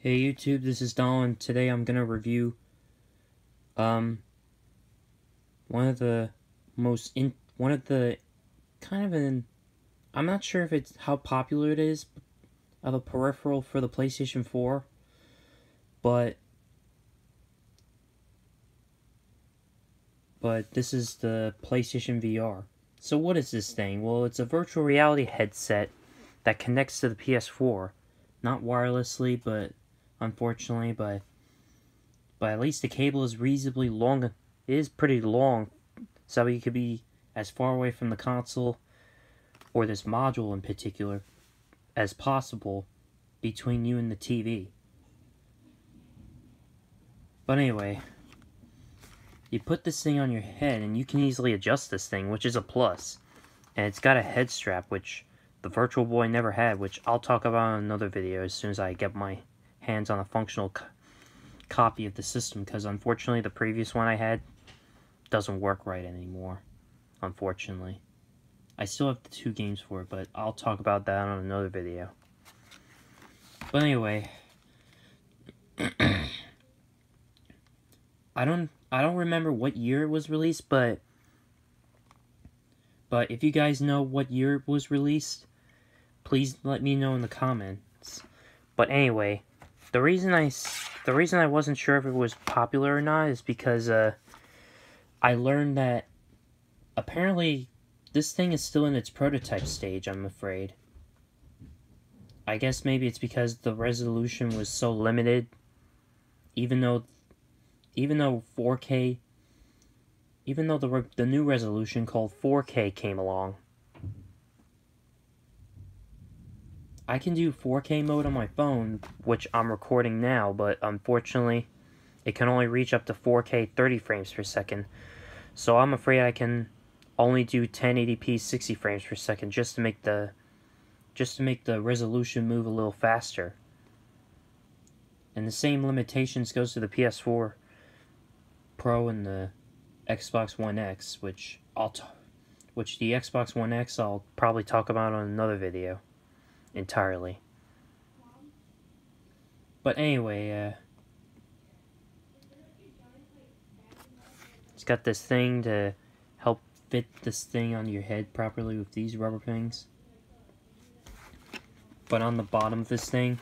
Hey YouTube, this is Donald, and today I'm gonna review one of the kind of an I'm not sure if it's how popular it is of a peripheral for the PlayStation 4, but this is the PlayStation VR. So what is this thing? Well, it's a virtual reality headset that connects to the PS4, not wirelessly, but unfortunately, but at least the cable is reasonably long. It is pretty long, so you could be as far away from the console, or this module in particular, as possible between you and the TV. But anyway, you put this thing on your head, and you can easily adjust this thing, which is a plus. And it's got a head strap, which the Virtual Boy never had, which I'll talk about in another video as soon as I get my hands on a functional copy of the system, because unfortunately the previous one I had doesn't work right anymore, unfortunately. I still have the 2 games for it, but I'll talk about that on another video. But anyway, I don't remember what year it was released, but if you guys know what year it was released, please let me know in the comments. But anyway, the reason I wasn't sure if it was popular or not is because I learned that apparently this thing is still in its prototype stage, I'm afraid. I guess maybe it's because the resolution was so limited, even though 4K, even though the new resolution called 4K came along. I can do 4K mode on my phone, which I'm recording now, but unfortunately, it can only reach up to 4K 30 frames per second. So I'm afraid I can only do 1080p 60 frames per second just to make the resolution move a little faster. And the same limitations goes to the PS4 Pro and the Xbox One X, which the Xbox One X I'll probably talk about on another video entirely. But anyway, it's got this thing to help fit this thing on your head properly with these rubber things. But on the bottom of this thing,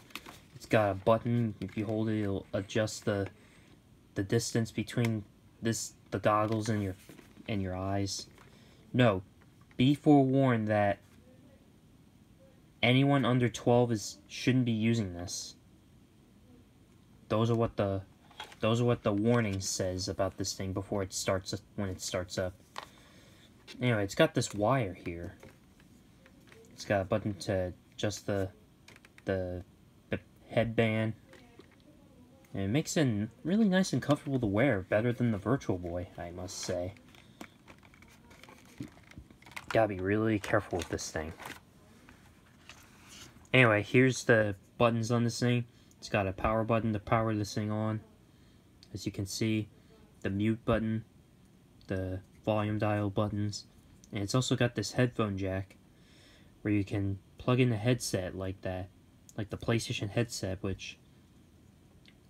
it's got a button. If you hold it, it'll adjust the distance between the goggles and your eyes. No, be forewarned that anyone under 12 shouldn't be using this. Those are what the warning says about this thing before it starts, when it starts up. Anyway, it's got this wire here. It's got a button to adjust the headband. And it makes it really nice and comfortable to wear, better than the Virtual Boy, I must say. Gotta be really careful with this thing. Anyway, here's the buttons on this thing. It's got a power button to power this thing on. As you can see, the mute button, the volume dial buttons, and it's also got this headphone jack where you can plug in the headset like that, like the PlayStation headset, which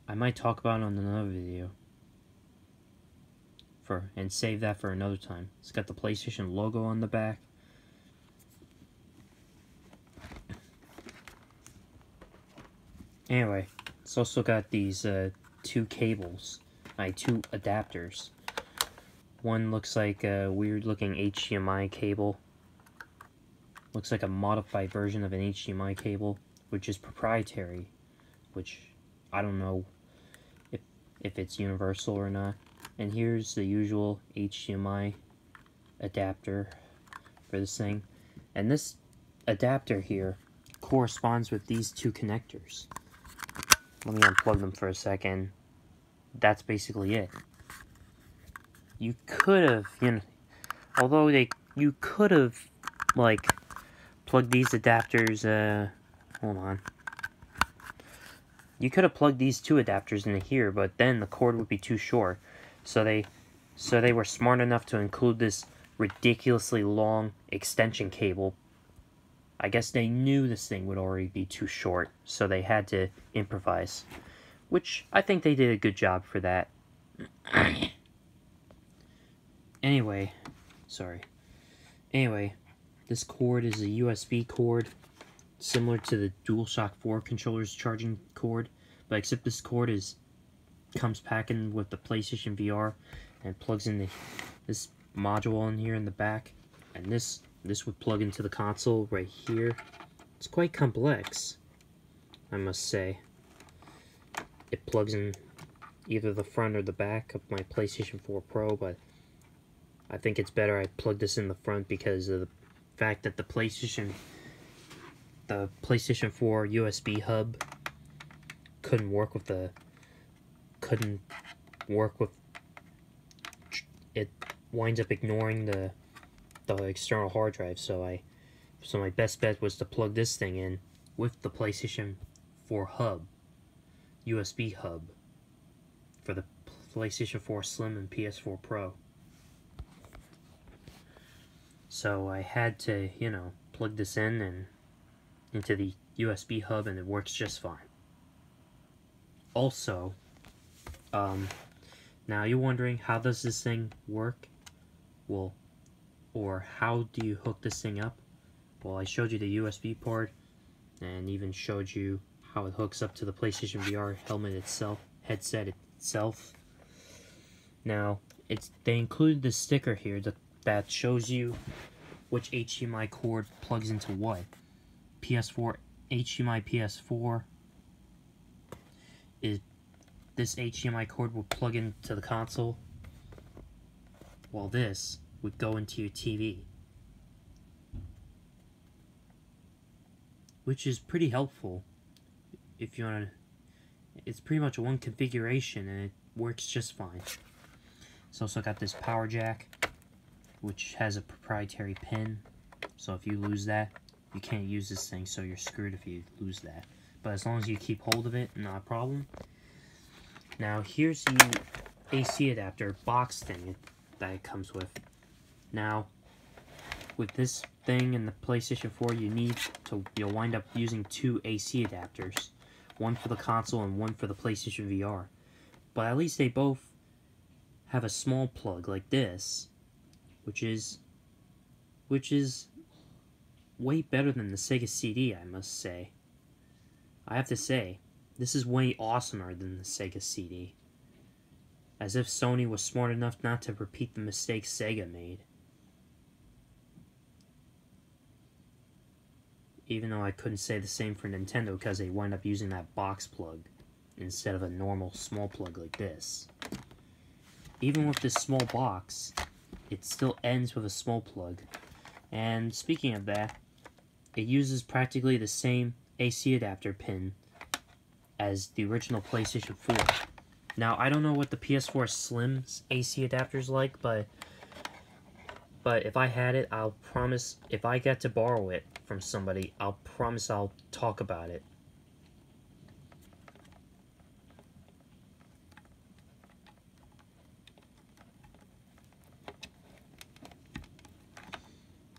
I might talk about on another video and save that for another time. It's got the PlayStation logo on the back. Anyway, it's also got these 2 cables, 2 adapters. One looks like a weird looking HDMI cable. Looks like a modified version of an HDMI cable, which is proprietary, which I don't know if it's universal or not. And here's the usual HDMI adapter for this thing. And this adapter here corresponds with these 2 connectors. Let me unplug them for a second. That's basically it. You could have, you could have, like, plugged these adapters, hold on. You could have plugged these 2 adapters into here, but then the cord would be too short. So they were smart enough to include this ridiculously long extension cable I guess they knew this thing would already be too short, so they had to improvise. Which, I think they did a good job for that. Anyway, sorry. Anyway, this cord is a USB cord, similar to the DualShock 4 controller's charging cord, but except this cord comes packing with the PlayStation VR and plugs in this module in here in the back, and this would plug into the console right here. It's quite complex, I must say. It plugs in either the front or the back of my PlayStation 4 Pro, but I think it's better I plug this in the front because of the fact that the PlayStation 4 USB hub couldn't work with it. Winds up ignoring the external hard drive, so my best bet was to plug this thing in with the PlayStation 4 hub, USB hub, for the PlayStation 4 Slim and PS4 Pro. So I had to, you know, plug this in and into the USB hub, and it works just fine. Also, now you're wondering, how does this thing work? Well, or how do you hook this thing up? Well, I showed you the USB port, and even showed you how it hooks up to the PlayStation VR headset itself. Now, they included this sticker here that shows you which HDMI cord plugs into what. PS4, HDMI PS4 is this HDMI cord will plug into the console, while this would go into your TV, which is pretty helpful if you want to. It's pretty much one configuration and it works just fine. It's also got this power jack, which has a proprietary pin, so if you lose that, you can't use this thing, so you're screwed if you lose that. But as long as you keep hold of it, not a problem. Now here's the AC adapter box thing that it comes with. Now, with this thing and the PlayStation 4, you'll wind up using two AC adapters, one for the console and one for the PlayStation VR. But at least they both have a small plug like this, which is way better than the Sega CD, I must say. I have to say, this is way awesomer than the Sega CD. As if Sony was smart enough not to repeat the mistakes Sega made. Even though I couldn't say the same for Nintendo because they wound up using that box plug instead of a normal small plug like this. Even with this small box, it still ends with a small plug. And speaking of that, it uses practically the same AC adapter pin as the original PlayStation 4. Now, I don't know what the PS4 Slim's AC adapter's like, but if I had it, I'll promise, if I get to borrow it from somebody, I'll promise I'll talk about it.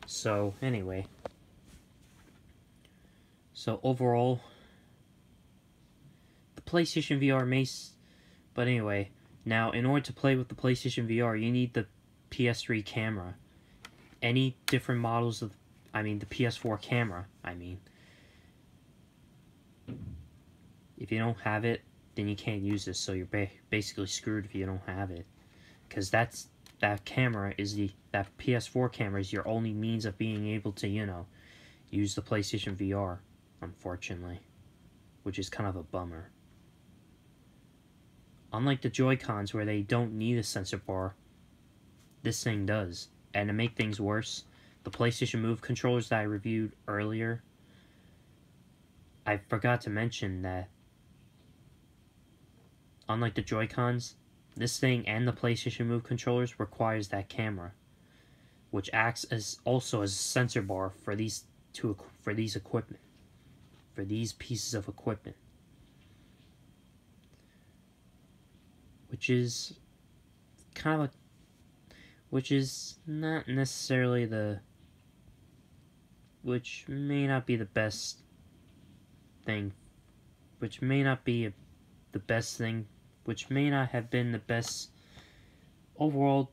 So, anyway. So, overall, the PlayStation VR but anyway, now, in order to play with the PlayStation VR, you need the PS3 camera. Any different models of, the PS4 camera, If you don't have it, then you can't use this, so you're basically screwed if you don't have it. Because that PS4 camera is your only means of being able to, use the PlayStation VR, unfortunately. Which is kind of a bummer. Unlike the Joy-Cons where they don't need a sensor bar, this thing does. And to make things worse, the PlayStation Move controllers that I reviewed earlier, I forgot to mention that unlike the Joy-Cons, this thing and the PlayStation Move controllers requires that camera, which acts as also as a sensor bar for these pieces of equipment. Which is not necessarily which may not be the best thing, which may not be the best thing, which may not have been the best overall.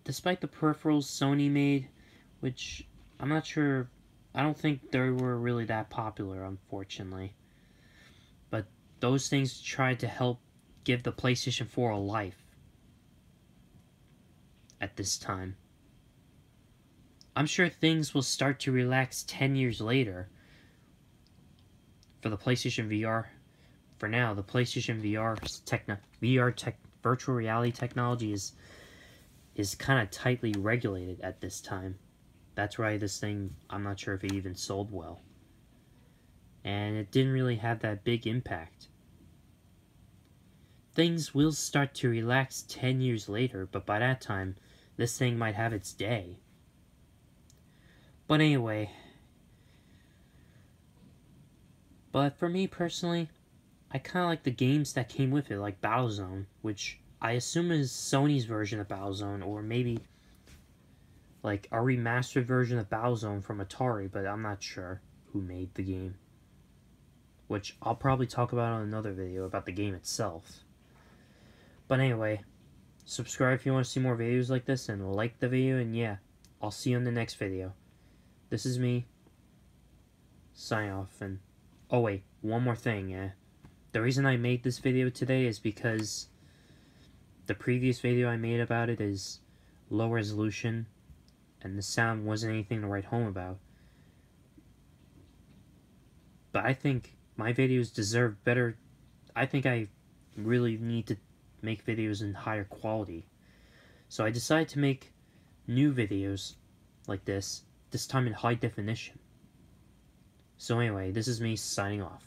Despite the peripherals Sony made, which I'm not sure, I don't think they were really that popular, unfortunately. But those things tried to help give the PlayStation 4 a life at this time. I'm sure things will start to relax 10 years later for the PlayStation VR. For now, the PlayStation virtual reality technology is kind of tightly regulated at this time. That's why this thing, I'm not sure if it even sold well. And it didn't really have that big impact. Things will start to relax 10 years later, but by that time, this thing might have its day. But anyway, but for me personally, I kind of like the games that came with it, like Battlezone, which I assume is Sony's version of Battlezone, or maybe like a remastered version of Battlezone from Atari, but I'm not sure who made the game. Which I'll probably talk about on another video about the game itself. But anyway, subscribe if you want to see more videos like this, and like the video, and yeah, I'll see you in the next video. This is me, sign off, and oh wait, one more thing, the reason I made this video today is because the previous video I made about it is low resolution, and the sound wasn't anything to write home about. But I think my videos deserve better. I think I really need to make videos in higher quality. So I decided to make new videos like this time in high definition. So anyway, this is me signing off.